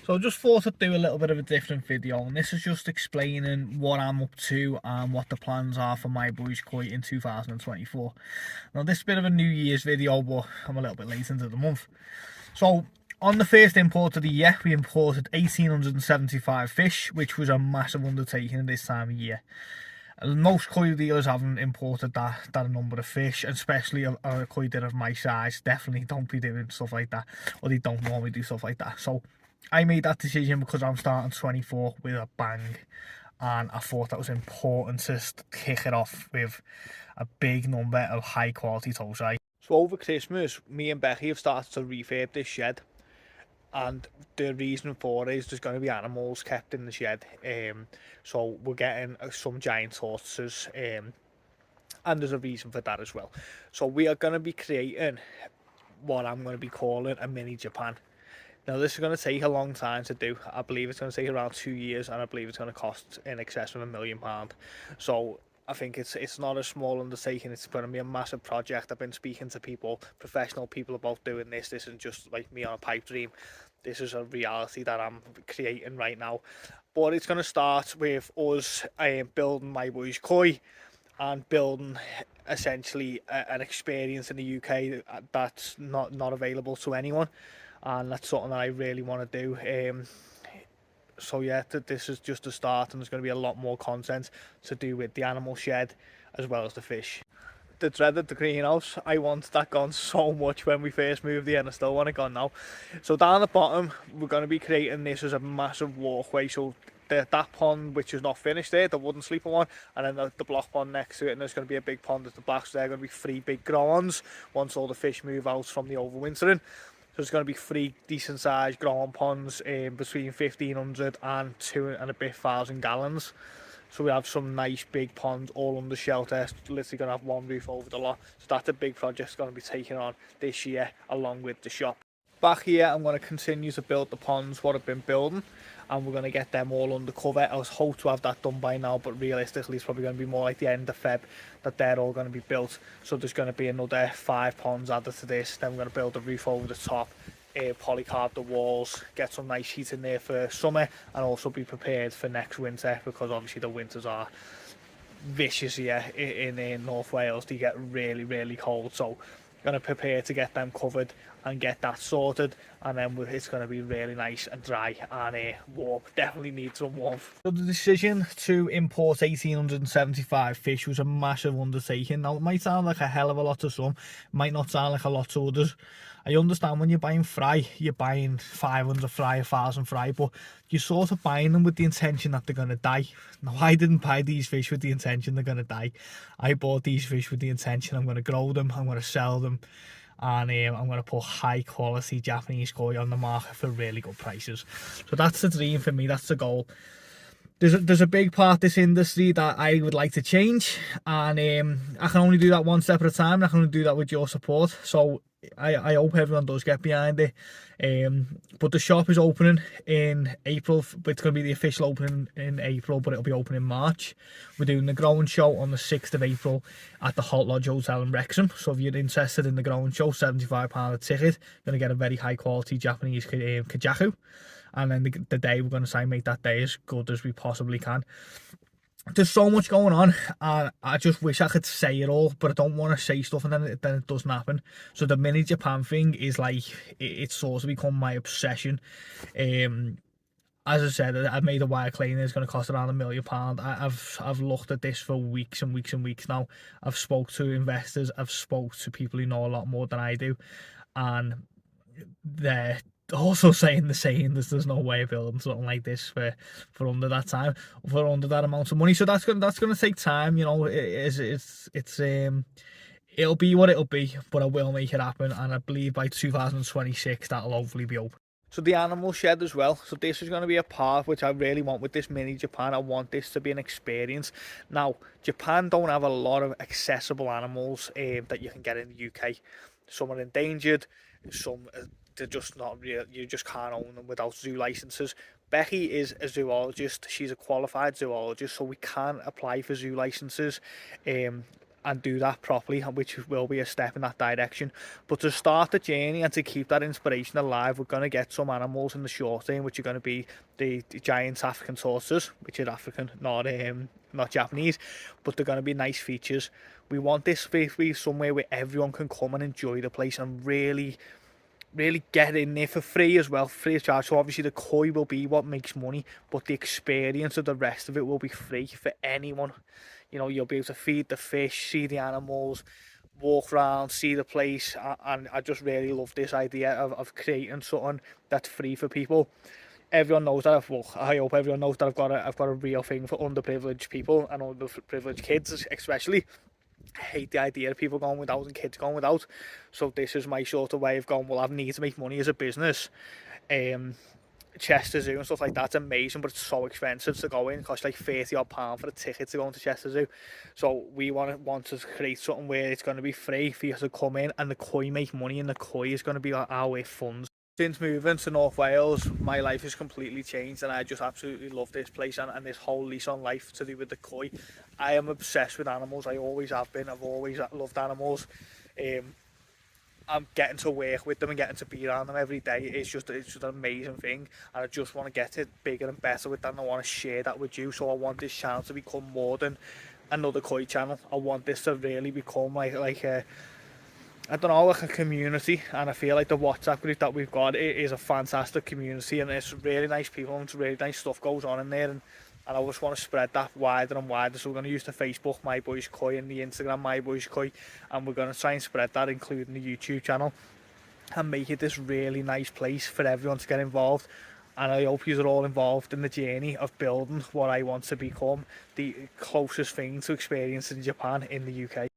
So I just thought I'd do a little bit of a different video, and this is just explaining what I'm up to and what the plans are for My Boys Koi in 2024. Now this is a bit of a New Year's video, but I'm a little bit late into the month. So on the first import of the year, we imported 1,875 fish, which was a massive undertaking at this time of year. Most koi dealers haven't imported that number of fish, and especially a koi dealer of my size definitely don't be doing stuff like that, or they don't normally do stuff like that. So I made that decision because I'm starting 24 with a bang, and I thought that was important to kick it off with a big number of high quality tosai. So over Christmas, me and Becky have started to refurb this shed, and the reason for it is there's going to be animals kept in the shed. So we're getting some giant tortoises, and there's a reason for that as well. So we are going to be creating what I'm going to be calling a mini Japan. Now this is going to take a long time to do. I believe it's going to take around 2 years, and I believe it's going to cost in excess of £1 million. So I think it's not a small undertaking. It's going to be a massive project. I've been speaking to people, professional people, about doing this. This isn't just like me on a pipe dream. This is a reality that I'm creating right now. But it's going to start with us building My Boys Koi and building essentially an experience in the UK that's not available to anyone. And that's something that I really want to do. So yeah, this is just a start, and there's going to be a lot more content to do with the animal shed as well as the fish. The dreaded the greenhouse, I wanted that gone so much when we first moved here, and I still want it gone now. So down the bottom, we're going to be creating this as a massive walkway. So that pond, which is not finished there, the wooden sleeper one, and then the block pond next to it, and there's going to be a big pond at the back. So they're going to be 3 big grow-ons once all the fish move out from the overwintering. So there's going to be 3 decent sized grow-on ponds between 1,500 and 2,500 gallons. So we have some nice big ponds all under shelter, literally going to have one roof over the lot. So that's a big project going to be taken on this year along with the shop. Back here, I'm going to continue to build the ponds what I've been building, and we're going to get them all under cover. I was hoping to have that done by now, but realistically it's probably going to be more like the end of Feb that they're all going to be built. So there's going to be another 5 ponds added to this. Then we're going to build a roof over the top, polycarb the walls, get some nice heat in there for summer, and also be prepared for next winter, because obviously the winters are vicious here in North Wales. They get really cold, so going to prepare to get them covered and get that sorted, and then it's going to be really nice and dry and warm. Definitely need some warmth. So the decision to import 1,875 fish was a massive undertaking. Now it might sound like a hell of a lot to some, it might not sound like a lot to others. I understand when you're buying fry, you're buying 500 fry, 1,000 fry, but you're sort of buying them with the intention that they're going to die. Now, I didn't buy these fish with the intention they're going to die. I bought these fish with the intention I'm going to grow them, I'm going to sell them, and I'm going to put high quality Japanese koi on the market for really good prices. So that's the dream for me, that's the goal. There's a big part of this industry that I would like to change, and I can only do that one step at a time. I can only do that with your support. So I hope everyone does get behind it. But the shop is opening in April. It's going to be the official opening in April, but it'll be open in March. We're doing the growing show on the 6th of April at the Hot Lodge Hotel in Wrexham. So if you're interested in the growing show, £75 a ticket. You're going to get a very high quality Japanese kajaku. And then the day, we're going to try and make that day as good as we possibly can. There's so much going on, and I just wish I could say it all, but I don't want to say stuff and then it doesn't happen. So the mini Japan thing is like, it's sort of become my obsession. As I said, I made a wire cleaner. It's going to cost around £1 million. I've looked at this for weeks and weeks and weeks now. I've spoke to investors, I've spoke to people who know a lot more than I do, and they're also saying there's no way of building something like this for under that time, for under that amount of money. So that's gonna take time, you know. It'll be what it'll be, but I will make it happen, and I believe by 2026 that'll hopefully be open. So the animal shed as well. So this is going to be a part which I really want with this mini Japan. I want this to be an experience. Now, Japan don't have a lot of accessible animals that you can get in the UK. Some are endangered, some they're just not real. You just can't own them without zoo licenses. Becky is a zoologist. She's a qualified zoologist, so we can apply for zoo licenses. and do that properly, which will be a step in that direction. But to start the journey and to keep that inspiration alive, we're going to get some animals in the short term, which are going to be the giant African tortoises, which are African, not Japanese, but they're going to be nice features. We want this to be somewhere where everyone can come and enjoy the place and really get in there for free as well, free of charge. So obviously the koi will be what makes money, but the experience of the rest of it will be free for anyone. You know, you'll be able to feed the fish, see the animals, walk around, see the place, and I just really love this idea of creating something that's free for people. Everyone knows that. I hope everyone knows that I've got a real thing for underprivileged people and underprivileged kids, especially. I hate the idea of people going without and kids going without. So this is my sort of way of going, well, I need to make money as a business. Chester Zoo and stuff like that's amazing, but it's so expensive to go in. It costs like £30 for a ticket to go into Chester Zoo. So we want to create something where it's going to be free for you to come in, and the koi make money, and the koi is going to be like our way funds. Since moving to North Wales, my life has completely changed, and I just absolutely love this place and this whole lease on life to do with the koi. I am obsessed with animals. I always have been. I've always loved animals. I'm getting to work with them and getting to be around them every day. It's just an amazing thing, and I just want to get it bigger and better with that, and I want to share that with you. So I want this channel to become more than another koi channel. I want this to really become like a, I don't know, like a community, and I feel like the WhatsApp group that we've got, it is a fantastic community, and it's really nice people, and it's really nice stuff goes on in there, and I just want to spread that wider and wider. So we're going to use the Facebook myboyskoi and the Instagram myboyskoi, and we're going to try and spread that, including the YouTube channel, and make it this really nice place for everyone to get involved. And I hope you're all involved in the journey of building what I want to become the closest thing to experience in Japan in the UK.